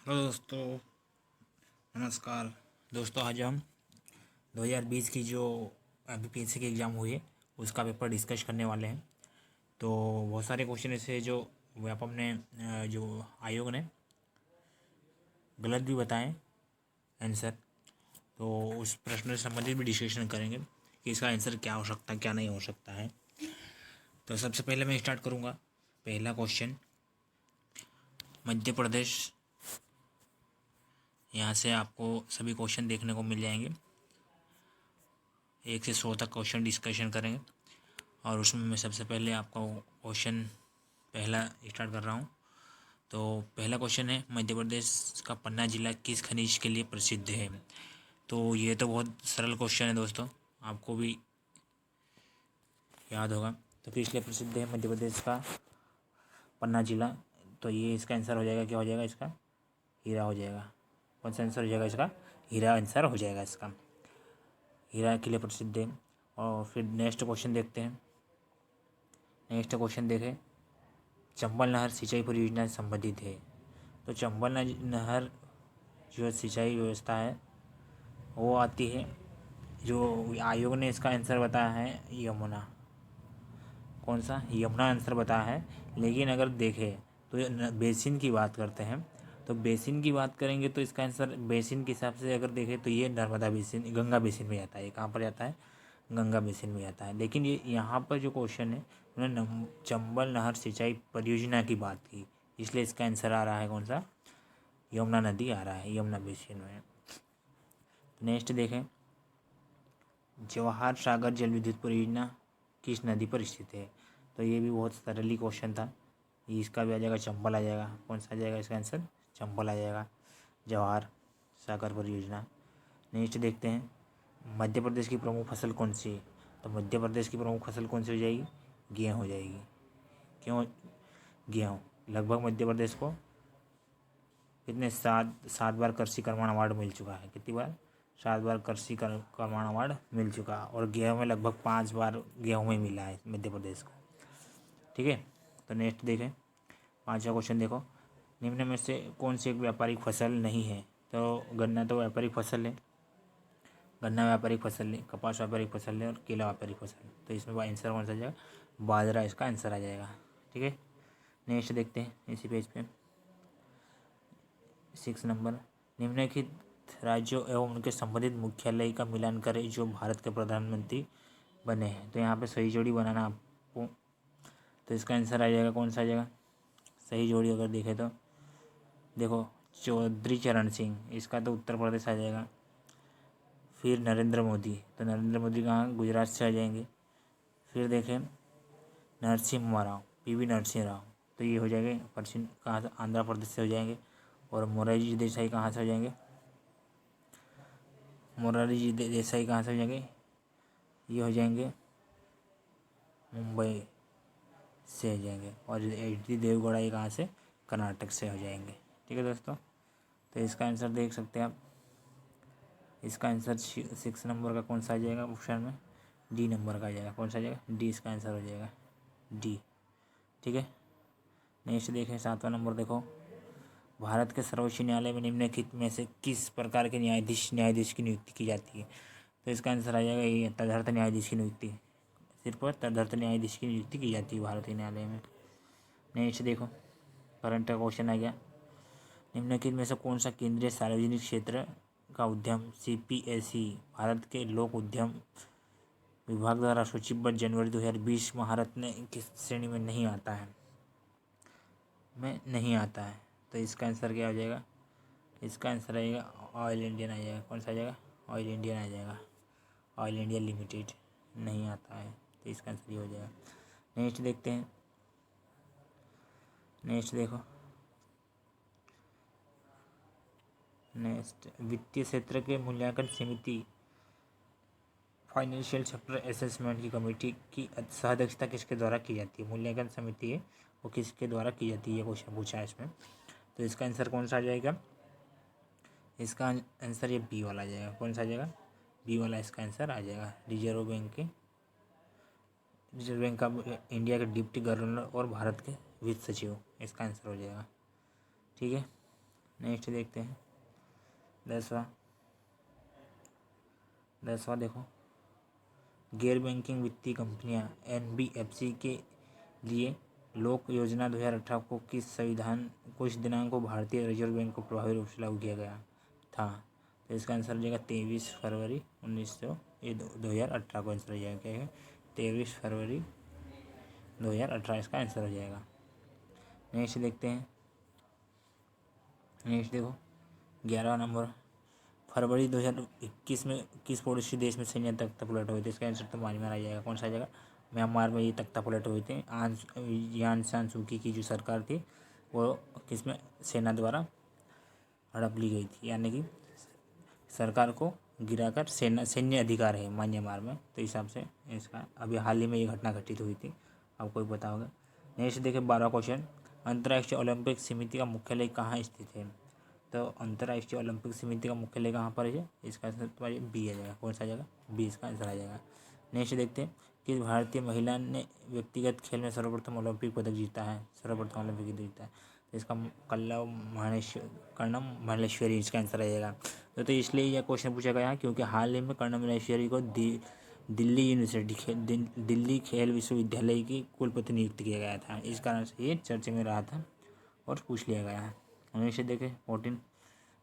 Hello दोस्तों, नमस्कार। दोस्तों, आज हम 2020 की जो बीपीएससी की एग्ज़ाम हुई है उसका पेपर डिस्कस करने वाले हैं। तो बहुत सारे क्वेश्चन ऐसे जो व्यापम ने जो आयोग ने गलत भी बताएं आंसर, तो उस प्रश्न से संबंधित भी डिस्कशन करेंगे कि इसका आंसर क्या हो सकता है, क्या नहीं हो सकता है। तो सबसे पहले मैं स्टार्ट करूँगा। पहला क्वेश्चन, मध्य प्रदेश। यहाँ से आपको सभी क्वेश्चन देखने को मिल जाएंगे। 1 से 100 तक क्वेश्चन डिस्कशन करेंगे और उसमें मैं सबसे पहले आपका क्वेश्चन पहला स्टार्ट कर रहा हूँ। तो पहला क्वेश्चन है, मध्य प्रदेश का पन्ना जिला किस खनिज के लिए प्रसिद्ध है? तो ये तो बहुत सरल क्वेश्चन है दोस्तों, आपको भी याद होगा। तो किस लिए प्रसिद्ध है मध्य प्रदेश का पन्ना जिला? तो ये इसका आंसर हो जाएगा, क्या हो जाएगा इसका? हीरा हो जाएगा। कौन सा आंसर हो जाएगा इसका? हीरा आंसर हो जाएगा इसका। हीरा के लिए प्रसिद्ध है। और फिर नेक्स्ट क्वेश्चन देखते हैं। नेक्स्ट क्वेश्चन देखें, चंबल नहर सिंचाई परियोजना से संबंधित है। तो चंबल नहर जो सिंचाई व्यवस्था है वो आती है, जो आयोग ने इसका आंसर बताया है यमुना। कौन सा? यमुना आंसर बताया है। लेकिन अगर देखें तो बेसिन की बात करते हैं, तो बेसिन की बात करेंगे तो इसका आंसर बेसिन के हिसाब से अगर देखें तो ये नर्मदा बेसिन, गंगा बेसिन में जाता है। कहाँ पर जाता है? गंगा बेसिन में जाता है। लेकिन ये यहाँ पर जो क्वेश्चन है उन्होंने चंबल नहर सिंचाई परियोजना की बात की, इसलिए इसका आंसर आ रहा है कौन सा? यमुना नदी आ रहा है, यमुना बेसिन में। नेक्स्ट देखें, जवाहर सागर जल विद्युत परियोजना किस नदी पर स्थित है? तो ये भी बहुत सरल ही क्वेश्चन था। इसका भी आ जाएगा चंबल आ जाएगा। कौन सा आ जाएगा इसका आंसर? चंबल आ जाएगा, जवाहर सागर परियोजना। नेक्स्ट देखते हैं, मध्य प्रदेश की प्रमुख फसल कौन सी है? तो मध्य प्रदेश की प्रमुख फसल कौन सी हो जाएगी? गेहूँ हो जाएगी। क्यों गेहूँ? लगभग मध्य प्रदेश को कितने 7 बार कृषि कर्मण अवार्ड मिल चुका है। कितनी बार? 7 बार कृषि कर्मण अवार्ड मिल चुका। और गेहूँ में लगभग 5 बार गेहूँ में मिला है मध्य प्रदेश को। ठीक है, तो नेक्स्ट देखें, 5वां क्वेश्चन देखो, निम्न में से कौन सी एक व्यापारिक फसल नहीं है? तो गन्ना तो व्यापारिक फसल है, गन्ना व्यापारिक फसल है, कपास व्यापारिक फसल है और केला व्यापारिक फसल है। तो इसमें आंसर कौन सा आ जाएगा? बाजरा इसका आंसर आ जाएगा। ठीक है, नेक्स्ट देखते हैं इसी पेज पे 6 नंबर, निम्नलिखित राज्यों एवं उनके संबंधित मुख्यालय का मिलान करें जो भारत के प्रधानमंत्री बने हैं। तो यहाँ पे सही जोड़ी बनाना आपको, तो इसका आंसर आ जाएगा कौन सा आ जाएगा? सही जोड़ी अगर देखें तो देखो, चौधरी चरण सिंह, इसका तो उत्तर प्रदेश आ जाएगा। फिर नरेंद्र मोदी, तो नरेंद्र मोदी कहाँ? गुजरात से आ जाएंगे। फिर देखें नरसिम्हा राव, पीवी नरसिम्हा राव, तो ये हो जाएंगे पश्चिम कहाँ से? आंध्र प्रदेश से हो जाएंगे। और मोरारजी देसाई कहाँ से हो जाएंगे? मोरारजी देसाई कहाँ से हो जाएंगे? ये हो जाएंगे मुंबई से हो जाएंगे। और एच डी देवगौड़ा ये कहाँ से? कर्नाटक से हो जाएंगे। ठीक है दोस्तों, तो इसका आंसर देख सकते हैं आप। इसका आंसर 6 नंबर का कौन सा आ जाएगा ऑप्शन में? डी नंबर का आ जाएगा। कौन सा आ जाएगा? डी इसका आंसर हो जाएगा, डी। ठीक है, नेक्स्ट देखें 7वां नंबर देखो, भारत के सर्वोच्च न्यायालय में निम्नलिखित में से किस प्रकार के न्यायाधीश की नियुक्ति की जाती है? तो इसका आंसर आ जाएगा ये तदर्थ न्यायाधीश की नियुक्ति, सिर्फ तदर्थ न्यायाधीश की नियुक्ति की जाती है भारतीय न्यायालय में। नेक्स्ट देखो, करंट का क्वेश्चन आ गया, निम्नलिखित में से कौन सा केंद्रीय सार्वजनिक क्षेत्र का उद्यम सीपीएसई भारत के लोक उद्यम विभाग द्वारा सूचीबद्ध जनवरी 2020 महारत्न किस श्रेणी में नहीं आता है? नहीं आता है। तो इसका आंसर क्या हो जाएगा? इसका आंसर आएगा ऑयल इंडियन आ जाएगा। कौन सा आ जाएगा? ऑयल इंडियन आ जाएगा, ऑयल इंडिया लिमिटेड नहीं आता है। तो इसका आंसर ये हो जाएगा। नेक्स्ट देखते हैं, नेक्स्ट देखो, नेक्स्ट वित्तीय क्षेत्र के मूल्यांकन समिति फाइनेंशियल सेक्टर असेसमेंट की कमेटी की सह किसके द्वारा की जाती है? मूल्यांकन समिति है वो किसके द्वारा की जाती है, ये क्वेश्चन पूछा है इसमें। तो इसका आंसर कौन सा आ जाएगा? इसका आंसर ये बी वाला आ जाएगा। कौन सा आ जाएगा? बी वाला इसका आंसर आ जाएगा। रिजर्व बैंक का इंडिया के डिप्टी गवर्नर और भारत के वित्त सचिव, इसका आंसर हो जाएगा। ठीक है, नेक्स्ट देखते हैं 10वां देखो, गैर बैंकिंग वित्तीय कंपनियां NBFC के लिए लोक योजना 2018 को किस दिनांक को भारतीय रिजर्व बैंक को प्रभावी रूप से लागू किया गया था? तो इसका आंसर हो जाएगा 23 फरवरी 2018 को आंसर हो जाएगा। क्या है? 23 फरवरी 2018 इसका आंसर हो जाएगा। नेक्स्ट देखते हैं, नेक्स्ट देखो 11वां नंबर, फरवरी 2021 में किस पड़ोसी देश में सैन्य तख्ता पलट हुए थे? इसका आंसर तो म्यांमार आ जाएगा। कौन सा जगह? म्यांमार में ये तख्ता पलट हुए थे। आंग सान सू की जो सरकार थी वो किसमें सेना द्वारा हड़प ली गई थी, यानी कि सरकार को गिराकर सैन्य अधिकार है म्यांमार में, तो हिसाब से इसका अभी हाल ही में ये घटना घटित हुई थी, आपको भी पता होगा। नेक्स्ट देखिए 12वां क्वेश्चन, अंतर्राष्ट्रीय ओलंपिक समिति का मुख्यालय कहाँ स्थित है? तो अंतर्राष्ट्रीय ओलंपिक समिति का मुख्यालय कहाँ पर है? इसका आंसर तुम्हारी बी आ जाएगा। कौन सा जाएगा? बी इसका आंसर आ जाएगा। नेक्स्ट देखते हैं, किस भारतीय महिला ने व्यक्तिगत खेल में सर्वप्रथम ओलंपिक पदक जीता है? सर्वप्रथम ओलंपिक पदक जीता है तो इसका कर्णम मल्लेश्वरी इसका आंसर आ जाएगा। तो इसलिए यह क्वेश्चन पूछा गया है क्योंकि हाल ही में कर्णम मल्लेश्वरी को दिल्ली यूनिवर्सिटी दिल्ली खेल विश्वविद्यालय की कुलपति नियुक्त किया गया था। इस कारण से ये चर्चा में रहा था और पूछ लिया गया है। हमेशा देखें 14,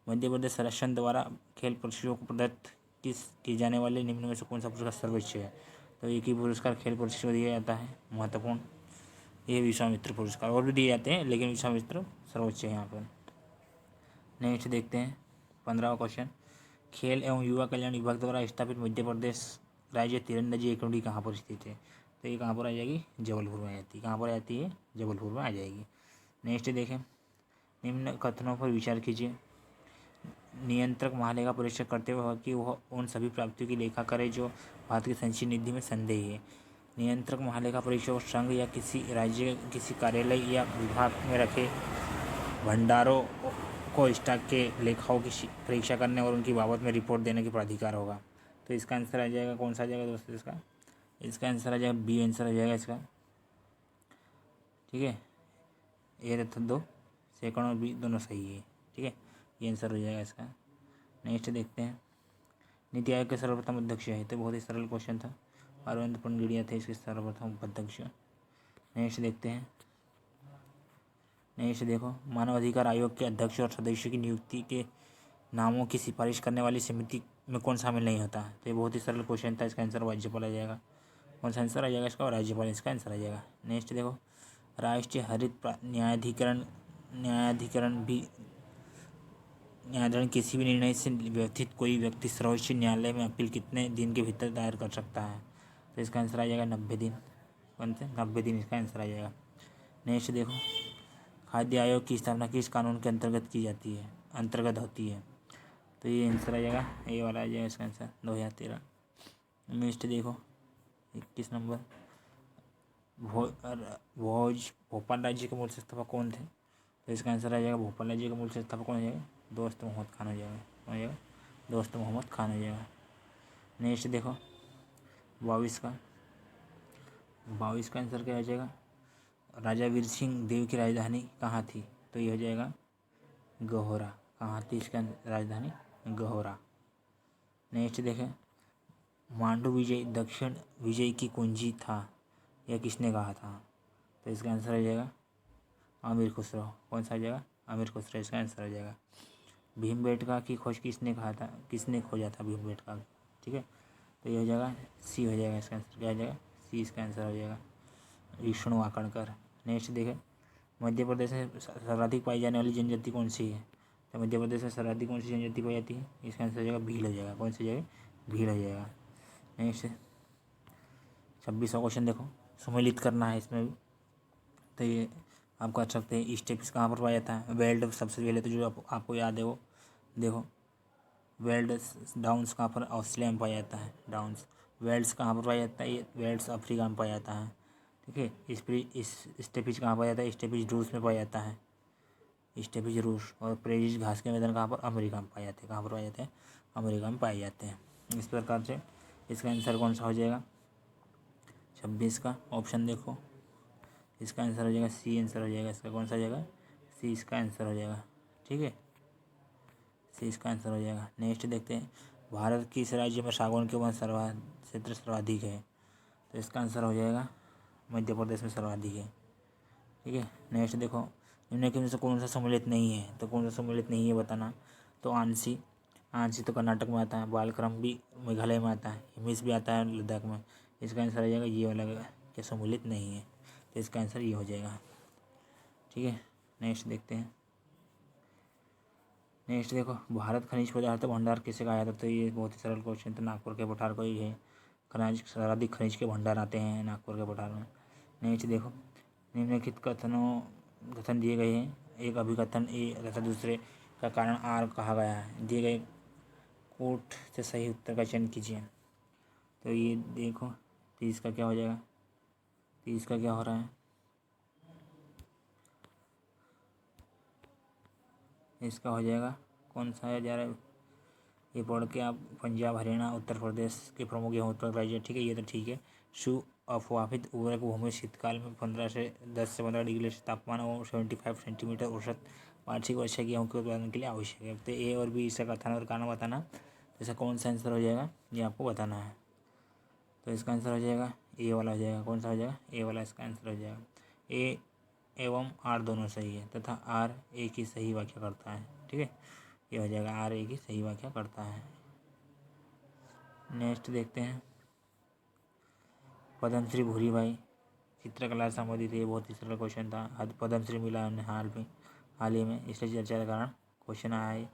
मध्य प्रदेश शासन द्वारा खेल प्रशिक्षकों को प्रदत्त किए जाने वाले निम्न में से कौन सा पुरस्कार सर्वोच्च है? तो एक ही पुरस्कार खेल प्रशिक्षक को दिया जाता है, महत्वपूर्ण, ये विश्वामित्र पुरस्कार, और भी दिए जाते हैं लेकिन विश्वामित्र सर्वोच्च है यहाँ पर। नेक्स्ट देखते हैं 15वां क्वेश्चन, खेल एवं युवा कल्याण विभाग द्वारा स्थापित मध्य प्रदेश राज्य तीरंदाजी अकेडमी कहाँ पर स्थित है? तो ये कहाँ पर आ जाएगी? जबलपुर में आ जाती है। कहाँ पर आती है? जबलपुर में आ जाएगी। नेक्स्ट देखें, निम्न कथनों पर विचार कीजिए। नियंत्रक महालेखा परीक्षक करते हुए कि वह उन सभी प्राप्तियों की लेखा करे जो भारत की संचित निधि में संदेह है। नियंत्रक महालेखा परीक्षक संघ या किसी राज्य किसी कार्यालय या विभाग में रखे भंडारों को स्टॉक के लेखाओं की परीक्षा करने और उनकी बाबत में रिपोर्ट देने की प्राधिकार होगा। तो इसका आंसर आ जाएगा, कौन सा आ जाएगा दोस्तों? इसका आंसर आ जाएगा बी आंसर आ जाएगा इसका। ठीक है, ए तथा 2 सेकंड और बी दोनों सही है। ठीक है, ये आंसर हो जाएगा इसका। नेक्स्ट देखते हैं, नीति आयोग के सर्वप्रथम अध्यक्ष है। तो बहुत ही सरल क्वेश्चन था, अरविंद पंडिया थे इसके सर्वप्रथम अध्यक्ष। नेक्स्ट देखते हैं, नेक्स्ट देखो, मानव अधिकार आयोग के अध्यक्ष और सदस्यों की नियुक्ति के नामों की सिफारिश करने वाली समिति में कौन शामिल नहीं होता? तो ये बहुत ही सरल क्वेश्चन था, इसका आंसर राज्यपाल आ जाएगा। कौन सा आंसर आ जाएगा इसका? राज्यपाल इसका आंसर आ जाएगा। नेक्स्ट देखो, राष्ट्रीय हरित न्यायाधीकरण किसी भी निर्णय से व्यथित कोई व्यक्ति सर्वोच्च न्यायालय में अपील कितने दिन के भीतर दायर कर सकता है? तो इसका आंसर आ जाएगा 90 दिन। कौन से? 90 दिन इसका आंसर आ जाएगा। नेक्स्ट देखो, खाद्य आयोग की स्थापना किस कानून के अंतर्गत होती है? तो ये आंसर आ जाएगा, ये वाला आ जाएगा इसका आंसर 2013। नेक्स्ट देखो 21 नंबर, भोपाल राज्य के मूल संस्थापक कौन थे? तो इसका आंसर आ जाएगा भोपाल राज्य का मूल संस्थापक कौन हो जाएगा? दोस्त मोहम्मद खान हो जाएगा। कौन हो जाएगा? दोस्त मोहम्मद खान हो जाएगा। नेक्स्ट देखो 22 का आंसर क्या हो जाएगा? राजा वीर सिंह देव की राजधानी कहाँ थी? तो ये हो जाएगा गहोरा। कहाँ थी इसका राजधानी? गहोरा। नेक्स्ट देखें, मांडू विजय दक्षिण विजय की कुंजी था, यह किसने कहा था? तो इसका आंसर हो जाएगा आमिर खुसरो। कौन सा आ जाएगा? आमिर खुसरो इसका आंसर हो जाएगा। भीमबेटका की खोज किसने कहा था? किसने खोजा था भीमबेटका? ठीक है, तो ये हो जाएगा सी हो जाएगा इसका आंसर। क्या हो जाएगा? सी इसका आंसर हो जाएगा, विष्णु वाकणकर। नेक्स्ट देखें, मध्य प्रदेश में सर्वाधिक पाई जाने वाली जनजाति कौन सी है? तो मध्य प्रदेश में सर्वाधिक कौन सी जनजाति पाई जाती है? इसका आंसर हो जाएगा भील हो जाएगा। कौन सी जाएगा? भील हो जाएगा। नेक्स्ट 26वां क्वेश्चन देखो, सम्मिलित करना है इसमें भी, तो ये आप कर सकते हैं। स्टेप्स कहाँ पर पाया जाता है? वेल्ड सबसे पहले तो जो आपको याद है वो देखो, वेल्ड डाउन्स कहाँ पर? ऑस्ट्रेलिया में पाया जाता है डाउन्स। वेल्स कहाँ पर पाया जाता है? ये वेल्स अफ्रीका में पाया जाता है। ठीक है, इस स्टेपिज कहाँ पाया जाता है? स्टेपिज रूस में पाया जाता है, स्टेपिज रूस। और प्रेरिज घास के मैदान कहाँ पर? अमेरिका में पाए जाते हैं। कहाँ पर पाए जाते हैं? अमेरिका में पाए जाते हैं। इस प्रकार से इसका आंसर कौन सा हो जाएगा? 26 का ऑप्शन देखो, इसका आंसर हो जाएगा सी आंसर हो जाएगा इसका। कौन सा हो जाएगा? सी इसका आंसर हो जाएगा। ठीक है, सी इसका आंसर हो जाएगा। नेक्स्ट देखते हैं, भारत किस राज्य में सागौन के वन क्षेत्र सर्वाधिक है? तो इसका आंसर हो जाएगा मध्य प्रदेश में सर्वाधिक है। ठीक है। नेक्स्ट देखो, निम्नलिखित में से कौन सा सम्मिलित नहीं है? तो कौन सा सम्मिलित नहीं है बताना। तो आंसी तो कर्नाटक में आता है, बालक्रम भी मेघालय में आता है, हिमिस भी आता है लद्दाख में। इसका आंसर हो जाएगा ये वाला क्या सम्मिलित नहीं है, तो इसका आंसर ये हो जाएगा। ठीक है। नेक्स्ट देखते हैं। नेक्स्ट देखो, भारत खनिज पदार्थ भंडार किसे कहा जाता है? तो ये बहुत ही सरल क्वेश्चन, तो नागपुर के पठार को ही है। खनिज सर्वाधिक खनिज के भंडार आते हैं नागपुर के पठार में। नेक्स्ट देखो, निम्नलिखित कथन दिए गए हैं, एक अभिकथन ए तथा दूसरे का कारण आर कहा गया है। दिए गए कोट से सही उत्तर का चयन कीजिए। तो ये देखो, 30 का क्या हो जाएगा? 30 का क्या हो रहा है? इसका हो जाएगा कौन सा है जा रहा है? ये पढ़ के आप पंजाब, हरियाणा, उत्तर प्रदेश के प्रमुख गेहूं उत्पादक राज्य। ठीक है, ये तो ठीक है। सुअफवाफित उर्वरक भूमि शीतकाल में 10 से 15 डिग्री तापमान और 75 सेंटीमीटर औसत वार्षिक वर्षा गेहूँ के उत्पादन के लिए आवश्यक है। तो ए और बी इसका कथन और कारण बताना। तो इसका कौन सा आंसर हो जाएगा ये आपको बताना है। तो इसका आंसर हो जाएगा ए वाला हो जाएगा। कौन सा हो जाएगा? ए वाला इसका आंसर हो जाएगा। ए एवं आर दोनों सही है तथा आर ए की सही व्याख्या करता है। ठीक है, ये हो जाएगा आर ए की सही व्याख्या करता है। नेक्स्ट देखते हैं, पद्मश्री भूरी भाई चित्रकला से संबंधित। ये बहुत ही सरल क्वेश्चन था। पद्मश्री मिला उन्हें हाल ही में, इसलिए चर्चा के कारण क्वेश्चन आया है।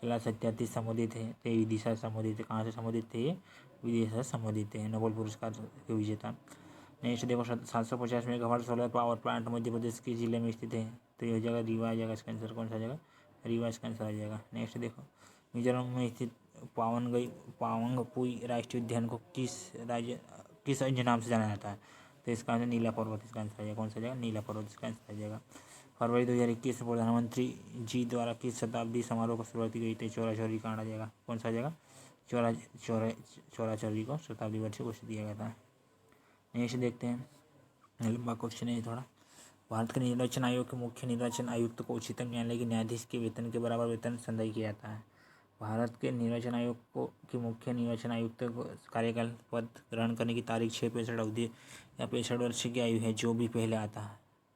किला सत्यार्थी संबंधित है, तो विदिशा से संबंधित है। कहाँ से संबंधित थे? ये विदिशा से संबंधित है, नोबेल पुरस्कार के विजेता। नेक्स्ट देखो, 750 megawatt solar power plant Madhya Pradesh के जिले में स्थित है। तो ये हो जाएगा रीवा आ जाएगा इसका आंसर। कौन सा जाएगा? रीवा इसका आंसर आ जाएगा। नेक्स्ट देखो, मिजोरम में स्थित पावंगपुई राष्ट्रीय उद्यान को किस अन्य नाम से जाना जाता है? तो इसका आंसर नीला पर्वत इसका आंसर आ जाएगा। कौन सा जाएगा? नीला पर्वत इसका आंसर आ जाएगा। फरवरी 2021 में प्रधानमंत्री जी द्वारा किस शताब्दी समारोह को शुरुआत की गई थी? चौरा चौरी कांड आ जाएगा। कौन सा आ जाएगा? चौरा चौरी को शताब्दी वर्ष घोषित किया गया था। नेक्स्ट देखते हैं, लंबा क्वेश्चन है थोड़ा। भारत के निर्वाचन आयोग के मुख्य निर्वाचन आयुक्त को उच्चतम न्यायालय के न्यायाधीश के वेतन के बराबर वेतन संदाय किया जाता है। भारत के निर्वाचन आयोग को के मुख्य निर्वाचन आयुक्त को कार्यकाल पद ग्रहण करने की तारीख 6 अवधि या 65 वर्ष की आयु है, जो भी पहले आता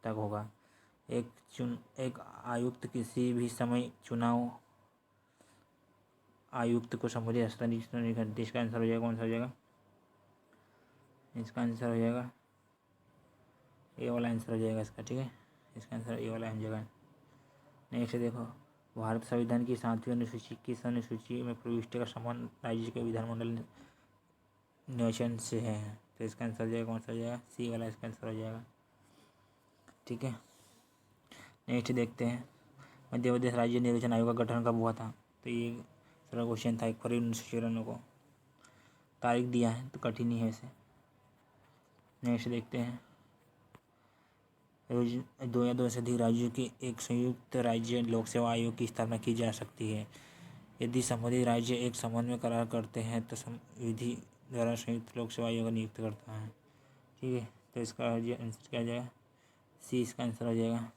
तक होगा। एक आयुक्त किसी भी समय चुनाव आयुक्त को संबंधित हस्तांतरित नहीं करते। इसका आंसर हो जाएगा। कौन सा हो जाएगा? इसका आंसर हो जाएगा ए वाला आंसर हो जाएगा इसका। ठीक है, इसका आंसर ए वाला हो जाएगा। नेक्स्ट देखो, भारत संविधान की 7वीं अनुसूची किस अनुसूची में प्रविष्टि का संबंध राज्य के विधानमंडल निर्वाचन से है? तो इसका आंसर हो जाएगा। कौन सा हो जाएगा? सी वाला इसका आंसर हो जाएगा। ठीक है। नेक्स्ट देखते हैं, मध्य प्रदेश राज्य निर्वाचन आयोग का गठन कब हुआ था? तो ये सरल क्वेश्चन था। 1 फरवरी 1994 को तारीख दिया है, तो कठिन ही है इसे। नेक्स्ट देखते हैं, 2 या 2 से अधिक राज्यों के एक संयुक्त राज्य लोक सेवा आयोग की स्थापना की जा सकती है यदि संबंधित राज्य एक संबंध में करार करते हैं, तो विधि द्वारा संयुक्त लोक सेवा आयोग नियुक्त करता है। ठीक है, तो इसका आंसर क्या हो जाएगा? सी इसका आंसर हो जाएगा।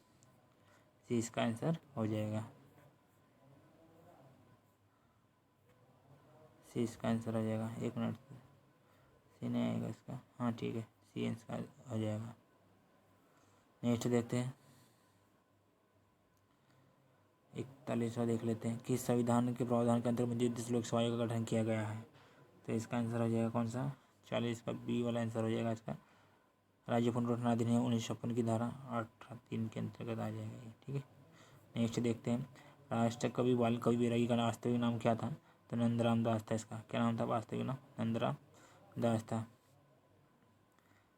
सी इसका आंसर हो जाएगा। सी इसका आंसर हो जाएगा। 1 मिनट, सी नहीं आएगा इसका। हाँ ठीक है, सी इसका हो जाएगा। नेक्स्ट देखते हैं, 41वां देख लेते हैं, किस संविधान के प्रावधान के अंतर्गत मध्य प्रदेश लोक सेवा आयोग का गठन किया गया है? तो इसका आंसर हो जाएगा कौन सा? 40 का बी वाला आंसर हो जाएगा इसका। राज्य पुनर्गठन अधिनियम 1956 की धारा 8(3) के अंतर्गत आ जाएगा ये। ठीक है। नेक्स्ट देखते हैं, राष्ट्र कवि बाल कवि बैरागी का वास्तविक नाम क्या था? तो नंदराम दास था इसका। क्या नाम था वास्तविक नाम? नंदराम दास था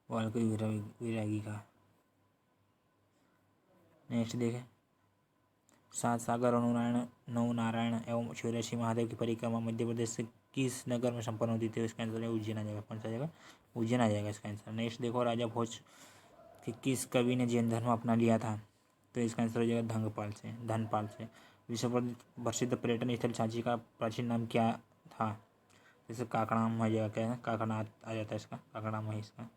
बाल कवि बैरागी का। नेक्स्ट देखें, 7 सागर नवनारायण एवं 84 महादेव की परिक्रमा मध्य प्रदेश से किस नगर में संपन्न होती थी? इसका आंसर है उज्जैन आ जाएगा। कौन सा जाएगा? उज्जैन आ जाएगा इसका आंसर। नेक्स्ट देखो, राजा भोज के किस कवि ने जैन धर्म अपना लिया था? तो इसका आंसर हो जाएगा धनपाल से। विश्व प्रसिद्ध पर्यटन स्थल सांची का प्राचीन नाम क्या था? जैसे काकड़ाम आ जाएगा। क्या है? काकड़नाथ आ जाता है इसका। काकड़ाम है इसका।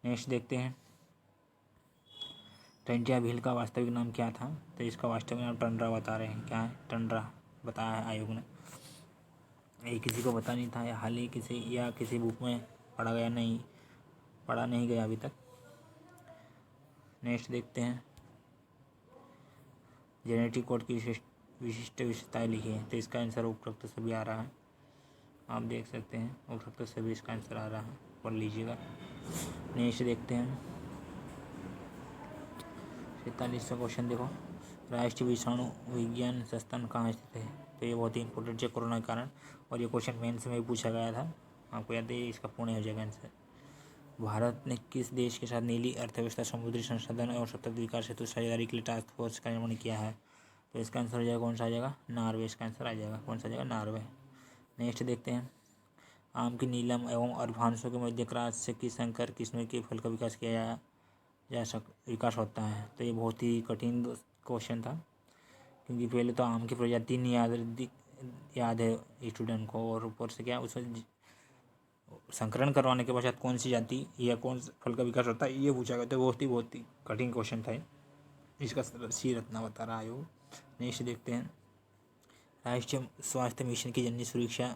नेक्स्ट देखते हैं, टंटिया भील का वास्तविक नाम क्या था? तो इसका वास्तविक नाम टंडरा बता रहे हैं। क्या है? टंडरा। बताया है आयोग ने। ये किसी को पता नहीं था, या हाल ही किसी बुक में पढ़ा नहीं गया अभी तक। नेक्स्ट देखते हैं, जेनेटिक कोड की विशिष्ट विशेषताएं लिखी है। तो इसका आंसर उपरोक्त सभी आ रहा है, आप देख सकते हैं उपरोक्त सभी इसका आंसर आ रहा है, पढ़ लीजिएगा। नेक्स्ट देखते हैं 47वां क्वेश्चन देखो, राष्ट्रीय विषाणु विज्ञान संस्थान कहाँ स्थित है। तो ये बहुत ही इंपॉर्टेंट है कोरोना के कारण, और ये क्वेश्चन मेंस में भी पूछा गया था, आपको याद है, इसका पुणे हो जाएगा आंसर। भारत ने किस देश के साथ नीली अर्थव्यवस्था, समुद्री संसाधन और सतत विकास हेतु साझेदारी के लिए टास्क फोर्स का निर्माण किया है। तो इसका आंसर हो जाएगा, कौन सा आ जाएगा, नॉर्वे। इसका आंसर आ जाएगा, कौन सा आ जाएगा, नॉर्वे। नेक्स्ट देखते हैं, आम की नीलम एवं अर्भांशों के मध्य क्रॉस से किस संकर किस्म के फल का विकास विकास होता है। तो ये बहुत ही कठिन क्वेश्चन था, क्योंकि पहले तो आम की प्रजाति नहीं याद है स्टूडेंट को, और ऊपर से क्या उसमें संकरण करवाने के पश्चात कौन सी जाति या कौन फल का विकास होता है ये पूछा गया। तो बहुत ही कठिन क्वेश्चन था, इसका सी रत्ना बता रहा आयोग। नेक्स्ट देखते हैं, राष्ट्रीय स्वास्थ्य मिशन की जननी सुरक्षा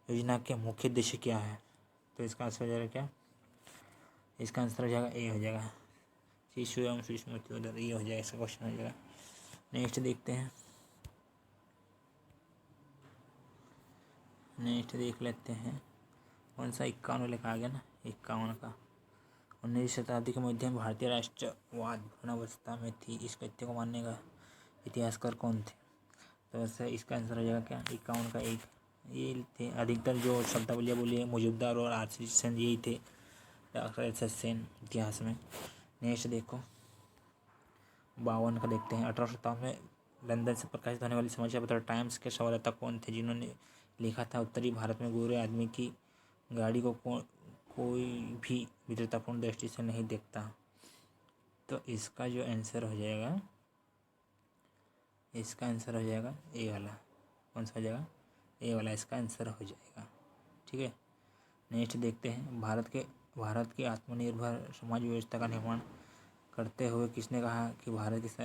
योजना के मुख्य उद्देश्य क्या है। तो इसका आंसर हो जाएगा क्या, इसका आंसर हो जाएगा ए हो जाएगा, शिशु एवं शिशु मृत्यु दर, ये हो जाएगा, इसका क्वेश्चन हो जाएगा। नेक्स्ट देखते हैं, नेक्स्ट देख लेते हैं, कौन सा 51 लिखा आ गया ना, 51 का। 19वीं शताब्दी के मध्य में भारतीय राष्ट्रवाद पूर्णावस्था में थी, इस तथ्य को मानने का इतिहासकार कौन थे। तो वैसे इसका आंसर हो जाएगा क्या, 51 का 1। ये थे अधिकतर जो शब्दावलियाँ बोली है, मुजुमदार और आरसी सेन, यही थे डॉक्टर एस सेन इतिहास में। नेक्स्ट देखो 52 का देखते हैं, 1857 में लंदन से प्रकाशित होने वाली समाचार पत्र टाइम्स के संवाददाता कौन थे, जिन्होंने लिखा था, उत्तरी भारत में गोरे आदमी की गाड़ी को कोई भी विद्वतापूर्ण दृष्टि से नहीं देखता। तो इसका जो आंसर हो जाएगा, इसका आंसर हो जाएगा ए वाला, कौन सा हो जाएगा, ए वाला इसका आंसर हो जाएगा, ठीक है। नेक्स्ट देखते हैं, भारत की आत्मनिर्भर समाज व्यवस्था का निर्माण करते हुए किसने कहा कि भारत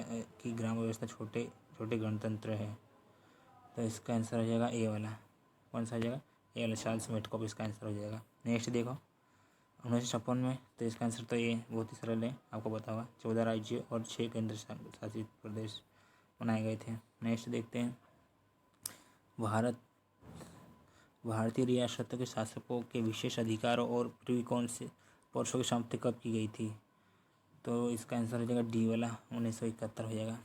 की ग्राम व्यवस्था छोटे छोटे गणतंत्र है। तो इसका आंसर हो जाएगा ए वाला, कौन सा हो जाएगा, ए वाला, चार्ल्स मेटकॉफ इसका आंसर हो जाएगा। नेक्स्ट देखो 1956 में, तो इसका आंसर तो ये बहुत ही सरल है, आपको पता होगा, 14 राज्य और 6 केंद्र शासित प्रदेश बनाए गए थे। नेक्स्ट देखते हैं, भारतीय रियासतों के शासकों के विशेष अधिकारों और प्रिवी कौंसिल की समाप्ति कब की गई थी। तो इसका आंसर हो जाएगा डी वाला, 1971 हो जाएगा।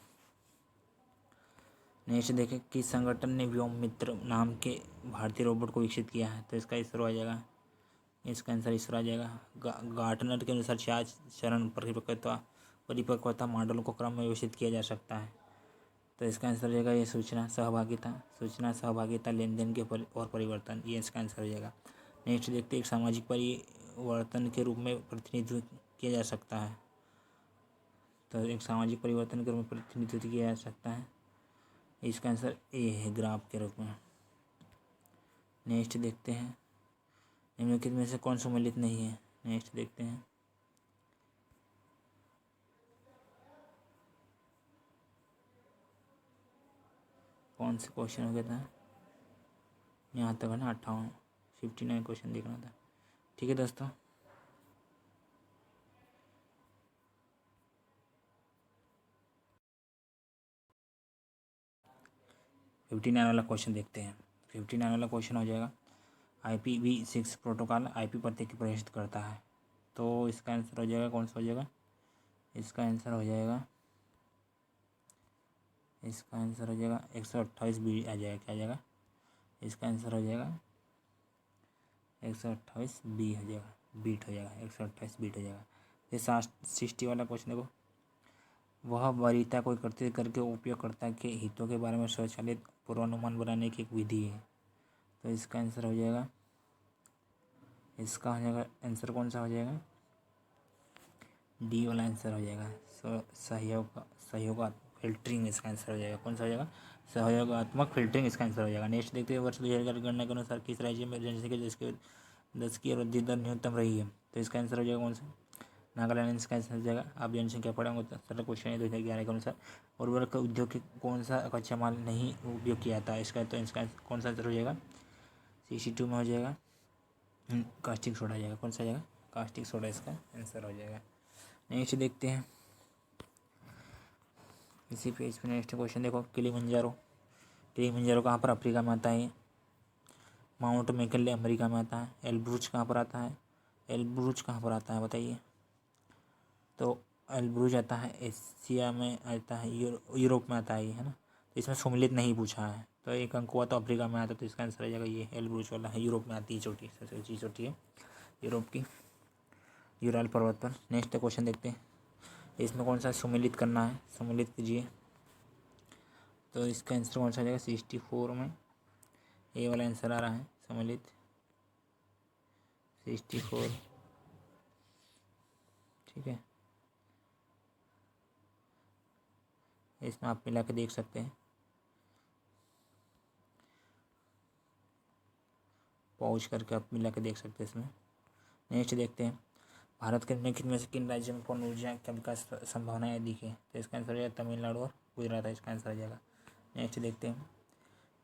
नेक्स्ट देखें, किस संगठन ने व्योम मित्र नाम के भारतीय रोबोट को विकसित किया है। तो इसका इसरो आ जाएगा, इसका आंसर इसरो आ जाएगा। गार्टनर के अनुसार 4 चरण परिपक्वता मॉडल को क्रम में व्यवस्थित किया जा सकता है। तो इसका आंसर हो जाएगा ये सूचना सहभागिता लेन देन के और परिवर्तन, ये इसका आंसर हो जाएगा। नेक्स्ट देखते हैं, एक सामाजिक परिवर्तन के रूप में प्रतिनिधित्व किया जा सकता है। तो एक सामाजिक परिवर्तन के रूप में प्रतिनिधित्व किया जा सकता है, इसका आंसर ए है, ग्राफ के रूप में। नेक्स्ट देखते हैं, निम्नलिखित में से कौन सम्मिलित नहीं है। नेक्स्ट देखते हैं, कौन से क्वेश्चन हो गया था, यहाँ तक है ना, 59 क्वेश्चन देखना था, ठीक है दोस्तों। फिफ्टी 59 वाला क्वेश्चन देखते हैं। 59 वाला क्वेश्चन हो जाएगा, IPv6 प्रोटोकॉल IP पते की प्रदर्शित करता है। तो इसका आंसर हो जाएगा, कौन सा हो जाएगा, इसका आंसर हो जाएगा, इसका आंसर हो जाएगा 128 बी आ जाएगा, क्या आ जाएगा, इसका आंसर हो जाएगा 128 बी हो जाएगा, बीट हो जाएगा, 128 बीट हो जाएगा। ये 60 वाला क्वेश्चन देखो, वह वरीयता को एकत्रित करके उपयोगकर्ता के हितों के बारे में स्वचालित पूर्वानुमान बनाने की एक विधि है। तो इसका आंसर हो जाएगा, इसका हो जाएगा आंसर, कौन सा हो जाएगा, डी वाला आंसर हो जाएगा, सहयोगात्मक फिल्टरिंग इसका आंसर हो जाएगा, कौन सा हो जाएगा, सहयोगात्मक फिल्टरिंग इसका आंसर हो जाएगा। नेक्स्ट देखते हैं, वर्ष 2000 की गणना के अनुसार किस राज्य में जनसंख्या 10 की वृद्धि दर न्यूनतम रही है। तो इसका आंसर हो जाएगा, कौन सा, नागालैंड इसका आंसर हो जाएगा। आप जनसंख्या पढ़ेंगे तो सरल क्वेश्चन है 2011 के अनुसार। उर्वरक उद्योग के कौन सा कच्चा माल नहीं उपयोग किया जाता है इसका, तो इसका कौन सा आंसर हो जाएगा? CC2 में हो जाएगा कास्टिक सोडा आ जाएगा। कौन सा आ जाएगा? कास्टिक सोडा इसका आंसर हो जाएगा। नेक्स्ट देखते हैं इसी पेज पे नेक्स्ट क्वेश्चन देखो। किलिमंजारो कहाँ पर? अफ्रीका में आता है। माउंट मैकिनले अमेरिका में आता है। एल्ब्रुज कहाँ पर आता है? एल्ब्रुज कहाँ पर आता है बताइए? तो एल्ब्रुज आता है एशिया में, आता है यूरोप में आता है, ये है ना। तो इसमें सम्मिलित नहीं पूछा है, तो एक अंक हुआ तो अफ्रीका में आता है, तो इसका आंसर आ जाएगा ये एल्ब्रुज वाला है। यूरोप में आती है चोटी, सबसे ऊँची चोटी है यूरोप की, यूराल पर्वत पर। नेक्स्ट क्वेश्चन देखते हैं इसमें कौन सा सम्मिलित करना है, सम्मिलित कीजिए। तो इसका आंसर कौन सा आ जाएगा? 64 में ए वाला आंसर आ रहा है, सम्मिलित 64। ठीक है, इसमें आप मिला के देख सकते हैं, पहुँच करके आप मिला के देख सकते हैं इसमें। नेक्स्ट देखते हैं भारत के निम्नलिखित में से किन राज्यों में पवन ऊर्जा का विकास संभावनाएं दिखे, तो इसका आंसर हो जाएगा तमिलनाडु और गुजरात है, इसका आंसर आ जाएगा। नेक्स्ट देखते हैं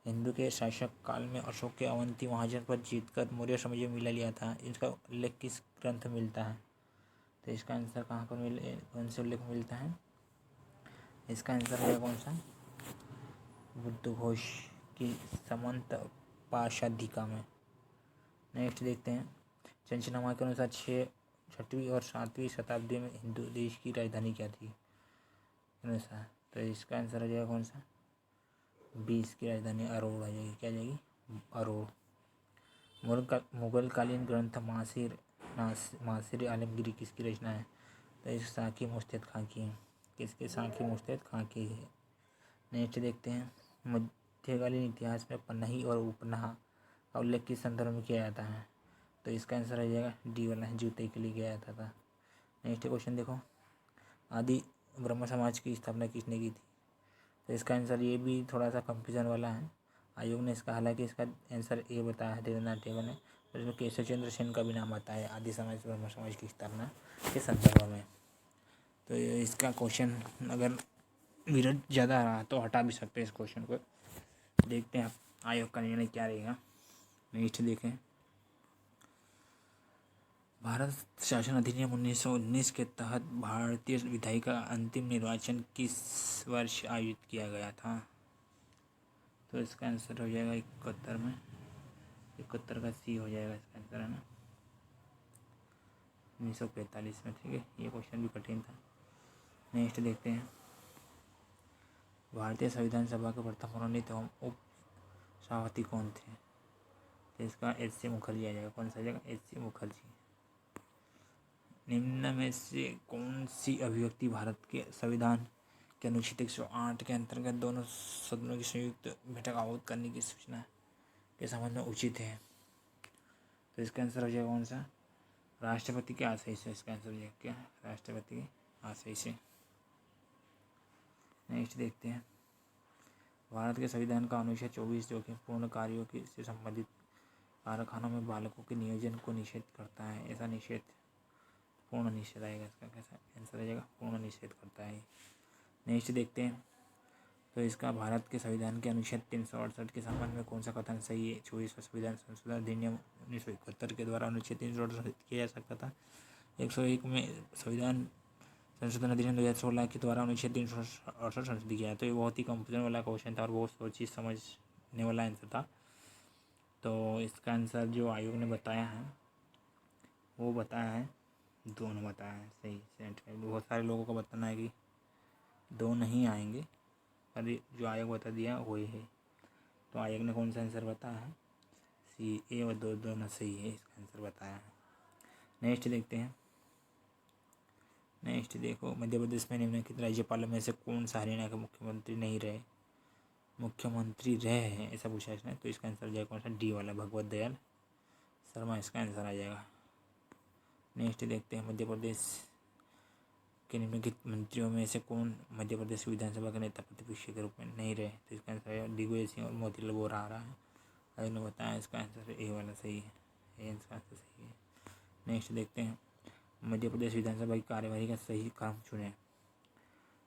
हिंदू के शासक काल में अशोक के अवंती महाजन पर जीतकर मौर्य साम्राज्य में मिला लिया था, इसका उल्लेख किस ग्रंथ में मिलता है, तो इसका आंसर कहाँ पर कौन से उल्लेख मिलता है? इसका आंसर है कौन सा? बुद्धघोष की समंत पाशाधिका में। नेक्स्ट देखते हैं चंचनामा के अनुसार 6वीं और 7वीं शताब्दी में हिंदू देश की राजधानी क्या थी अनुसार, तो इसका आंसर आ जाएगा कौन सा? 20 की राजधानी अरोड़ आ जाएगी। क्या आ जाएगी? अरोड़। मुगलकालीन ग्रंथ मासिर आलमगीरी किसकी रचना है, तो इस साकी मुस्तैद खां की है। किसके? साकी मुस्तैद खां की है। नेक्स्ट देखते हैं मध्यकालीन इतिहास में पन्नही और उपन्हा का उल्लेख किस संदर्भ में किया जाता है, तो इसका आंसर आ जाएगा डी वाला है, जूते के लिए किया जाता था। नेक्स्ट क्वेश्चन देखो आदि ब्रह्म समाज की स्थापना किसने की थी, तो इसका आंसर ये भी थोड़ा सा कंफ्यूजन वाला है। आयोग ने इसका, हालांकि इसका आंसर ए बताया है देवेंद्रनाथ टैगोर ने, और इसमें केशव चंद्र सेन का भी नाम आता है आदि समाज ब्रह्म समाज की स्थापना के संदर्भ में। तो इसका क्वेश्चन अगर विरोध ज़्यादा रहा तो हटा भी सकते हैं इस क्वेश्चन को। देखते हैं आयोग का निर्णय क्या रहेगा। नेक्स्ट देखें भारत शासन अधिनियम 1919 के तहत भारतीय विधायी का अंतिम निर्वाचन किस वर्ष आयोजित किया गया था, तो इसका आंसर हो जाएगा 71 में। 71 का सी हो जाएगा इसका आंसर, है ना, 1945 में। ठीक है, ये क्वेश्चन भी कठिन था। नेक्स्ट देखते हैं भारतीय संविधान सभा के प्रथम मनोनीत एवं उप सभापति कौन थे, तो इसका HC मुखर्जी आ जाएगा। कौन सा आ जाएगा? HC मुखर्जी। निम्न में से कौन सी अभिव्यक्ति भारत के संविधान के अनुच्छेद 108 के अंतर्गत दोनों सदनों की संयुक्त बैठक आहूत करने की सूचना के संबंध में उचित है, तो इसका आंसर हो जाएगा कौन सा? राष्ट्रपति के आशय से। इसका आंसर हो जाएगा क्या? राष्ट्रपति के आशय से। नेक्स्ट देखते हैं भारत के संविधान का अनुच्छेद 24 जो कि पूर्ण कार्यों की से संबंधित कारखानों में बालकों के नियोजन को निषेध करता है, ऐसा निषेध पूर्ण निषेध आएगा। इसका कैसा आंसर आ जाएगा? पूर्ण निषेध करता है। नेक्स्ट देखते हैं तो इसका भारत के संविधान के अनुच्छेद 368 के संबंध में कौन सा कथन सही है? 24वां संविधान संशोधन अधिनियम 1971 के द्वारा अनुच्छेद 368 किया जा सकता था। 101 में संविधान संशोधन अधिनियम 2016 के द्वारा अनुच्छेद 368 संशोधित किया है। तो ये बहुत ही कंफ्यूजन वाला क्वेश्चन था और बहुत सोची समझने वाला आंसर था। तो इसका आंसर जो आयोग ने बताया है वो बताया है, दोनों बताया है सही। 75 बहुत सारे लोगों को बताना है कि दो नहीं आएंगे, पर जो आयोग बता दिया वही है। तो आयोग ने कौन सा आंसर बताया है? सी, ए और दो दोनों सही है, इसका आंसर बताया है। नेक्स्ट देखते हैं। नेक्स्ट देखो मध्य प्रदेश में निम्नलिखित राज्यपालों में से कौन सा हरियाणा के मुख्यमंत्री नहीं रहे, मुख्यमंत्री रहे हैं ऐसा पूछा इसने, तो इसका आंसर आ जाएगा कौन सा? डी वाला, भगवत दयाल शर्मा, इसका आंसर आ जाएगा। नेक्स्ट देखते हैं मध्य प्रदेश के निम्नलिखित मंत्रियों में से कौन मध्य प्रदेश विधानसभा के नेता प्रतिपक्ष के रूप में नहीं रहे, तो इसका आंसर है दिग्विजय सिंह और मोतीलाल वोरा आ रहा है। आयोग ने बताया इसका आंसर ए वाला सही है, इसका आंसर सही है। नेक्स्ट देखते हैं मध्य प्रदेश विधानसभा की कार्यवाही का सही क्रम चुनें।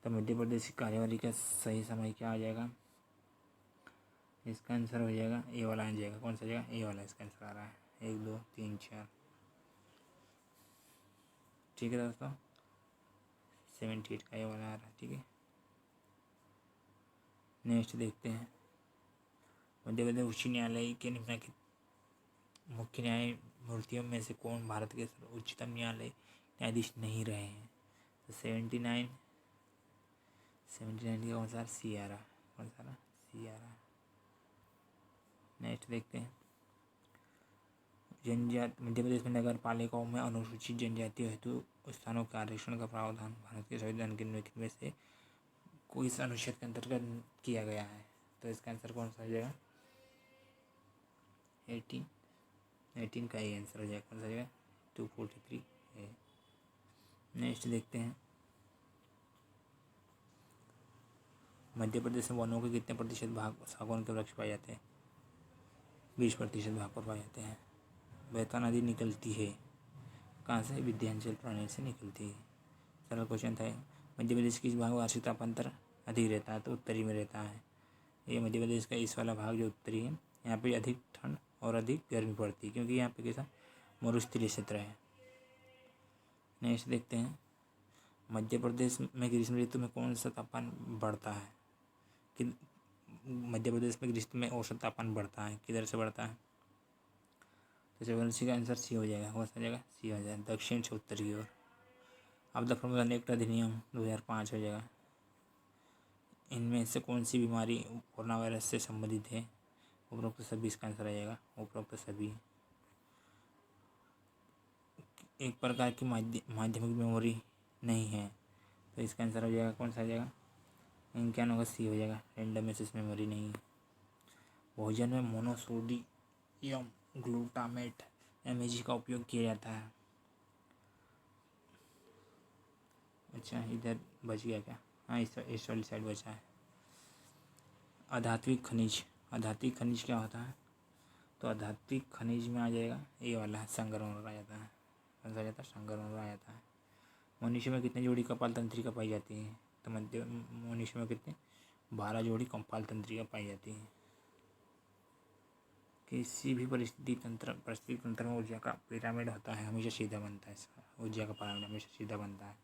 तो मध्य प्रदेश की कार्यवाही का सही समय क्या आ जाएगा? इसका आंसर हो जाएगा ए वाला आ जाएगा। कौन सा जाएगा? ए वाला इसका आंसर आ रहा है। 1 2 3 4। ठीक है दोस्तों, 78 का ए वाला आ रहा है। ठीक है, नेक्स्ट देखते हैं। मध्य प्रदेश उच्च न्यायालय के निम्नलिखित मुख्य न्यायमूर्तियों में से कौन भारत के उच्चतम न्यायालय न्यायाधीश नहीं रहे हैं? तो 79 का कौन सा? सी आ रहा। कौन सा? सी आ रहा। नेक्स्ट देखते हैं। जनजाति मध्य प्रदेश में नगर पालिकाओं में अनुसूचित जनजातियों हेतु स्थानों के आरक्षण का प्रावधान भारत के संविधान के निम्नलिखित में से कोई इस अनुच्छेद के अंतर्गत किया गया है? तो इसका आंसर कौन सा हो जाएगा? 18 का ये आंसर हो जाएगा। कौन सा जाएगा? 243 है। नेक्स्ट देखते हैं। मध्य प्रदेश में वनों के कितने प्रतिशत भाग सागौन के वृक्ष पाए जाते हैं? 20% भाग पर पाए जाते हैं। बेतवा नदी निकलती है कहाँ से? विंध्याचल प्लानेट से निकलती है। सरल क्वेश्चन था। मध्य प्रदेश किस भाग में वार्षिक तापांतर अधिक रहता है? तो उत्तरी में रहता है। ये मध्य प्रदेश का इस वाला भाग जो उत्तरी है, यहाँ पे अधिक ठंड और अधिक गर्मी पड़ती है, क्योंकि यहाँ पे कैसा मरुस्थलीय क्षेत्र है। नेक्स्ट देखते हैं। मध्य प्रदेश में ग्रीष्म ऋतु में कौन सा तापमान बढ़ता है? कि मध्य प्रदेश में ग्रीष्म में औसत तापमान बढ़ता है, किधर से बढ़ता है? तो चौवनसी का आंसर सी हो जाएगा। हो जाएगा सी हो जाएगा, दक्षिण से उत्तर की ओर। आपदा प्रबंधन एक्ट अधिनियम 2005 हो जाएगा। इनमें से कौन सी बीमारी कोरोना वायरस से संबंधित है? उपरोक्त सभी इसका आंसर आ जाएगा। उपरोक्त सभी। एक प्रकार की माध्यमिक मेमोरी नहीं है, तो इसका आंसर हो जाएगा। कौन सा आ जाएगा? इनका होगा सी हो जाएगा, रैंडम एक्सेस मेमोरी नहीं है। भोजन में मोनोसोडियम ग्लूटामेट MAG का उपयोग किया जाता है। अच्छा, इधर बच गया क्या? हाँ, इस वाली साइड बचा है। अधात्विक खनिज। अधात्विक खनिज क्या होता है? तो अधात्विक खनिज में आ जाएगा ये वाला संगमरमर आ जाता है। कौन सा आ जाता है? संगमरमर आ जाता है। मनुष्य में कितनी जोड़ी कपाल तंत्रिका पाई जाती है? तो मनुष्य में कितने? 12 जोड़ी कपाल तंत्रिका पाई जाती है। किसी भी परिस्थिति तंत्र में ऊर्जा का पिरामिड होता है, हमेशा सीधा बनता है। इसका ऊर्जा का पिरामिड हमेशा सीधा बनता है।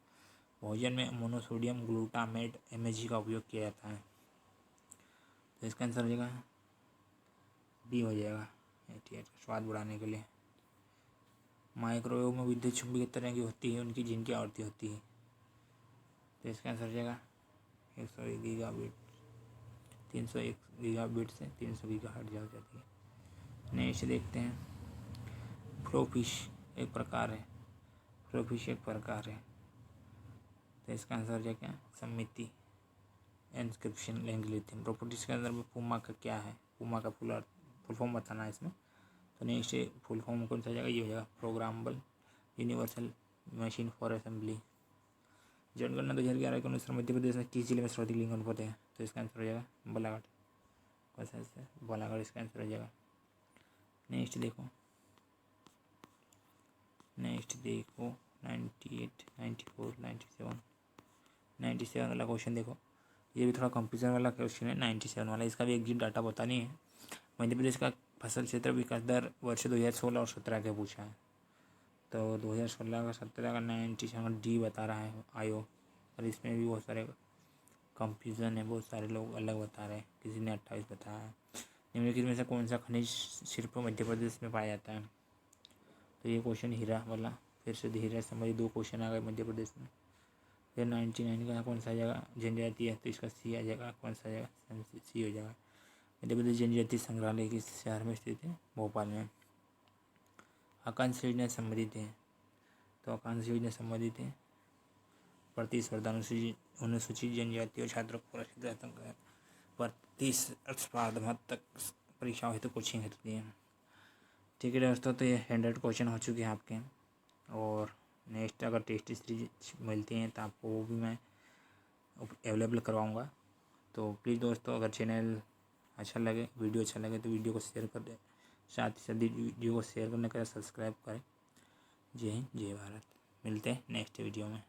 भोजन में मोनोसोडियम ग्लूटामेट MAG का उपयोग किया जाता है, तो इसका आंसर हो जाएगा बी हो जाएगा। 88 स्वाद बढ़ाने के लिए। माइक्रोवेव में विद्युत चुंबकीय तरंग की होती है, उनकी जिनकी आवृत्ति होती है, तो इसका आंसर हो जाएगा 101 गीगाबिट। 301 गीगाबिट से 300 गीगाहर्ट्ज हो जाती है। नेक्स्ट देखते हैं। फ्लोफिश एक प्रकार है। फ्लोफिश एक प्रकार है, तो इसका आंसर हो जाएगा क्या? सममिति एन्क्रिप्शन लिंक लिथियम। प्रॉपर्टीज के अंदर में पूमा का क्या है? पूमा का फुल फॉर्म बताना है इसमें। तो नेक्स्ट फुल फॉर्म कौन सा हो जाएगा? ये हो जाएगा programmable universal machine for assembly. जनगणना 2011 के अनुसार मध्य प्रदेश में किस जिले में सर्वाधिक लिंग अनुपात है? तो इसका आंसर हो जाएगा बालाघाट। कौन सा आंसर? बालाघाट इसका आंसर हो जाएगा। नेक्स्ट देखो 98 94 97 97 वाला क्वेश्चन देखो। ये भी थोड़ा कंफ्यूजन वाला क्वेश्चन है। 97 वाला, इसका भी एग्जैक्ट डाटा पता नहीं है। मध्य प्रदेश का फसल क्षेत्र विकास दर वर्ष 2016 और 17 का पूछा है, तो 2016 का 17 का 97 डी बता रहा है आयोग। और इसमें भी बहुत सारे कंफ्यूजन है, बहुत सारे लोग अलग बता रहे हैं। किसी ने 28 बताया है। निम्नलिखित में से कौन सा खनिज सिर्फ मध्य प्रदेश में पाया जाता है? तो ये क्वेश्चन हीरा वाला, फिर से हीरा संबंधित 2 क्वेश्चन आ गए मध्य प्रदेश में। फिर 99 का कौन सा आ जाएगा? जनजाति है, तो इसका सी आ जाएगा। कौन सा आ जाएगा? सी हो जाएगा। मध्य प्रदेश जनजाति संग्रहालय किस शहर में स्थित है? भोपाल में। आकांक्ष योजना संबंधित है, तो आकांक्ष योजना संबंधित है प्रतिस्पर्धा अनुसूचित जनजाति और छात्रों को प्रतिस्पर्धात्मक परीक्षाओं हेतु कोचिंग हेतु दी है। ठीक है दोस्तों, तो ये 100 क्वेश्चन हो चुके हैं आपके। और नेक्स्ट अगर टेस्ट सीरीज मिलती हैं तो आपको वो भी मैं अवेलेबल करवाऊँगा। तो प्लीज़ दोस्तों, अगर चैनल अच्छा लगे, वीडियो अच्छा लगे, तो वीडियो को शेयर कर दें। साथ ही साथ वीडियो को शेयर करने के बाद सब्सक्राइब करें। जय हिंद, जय भारत। मिलते हैं नेक्स्ट वीडियो में।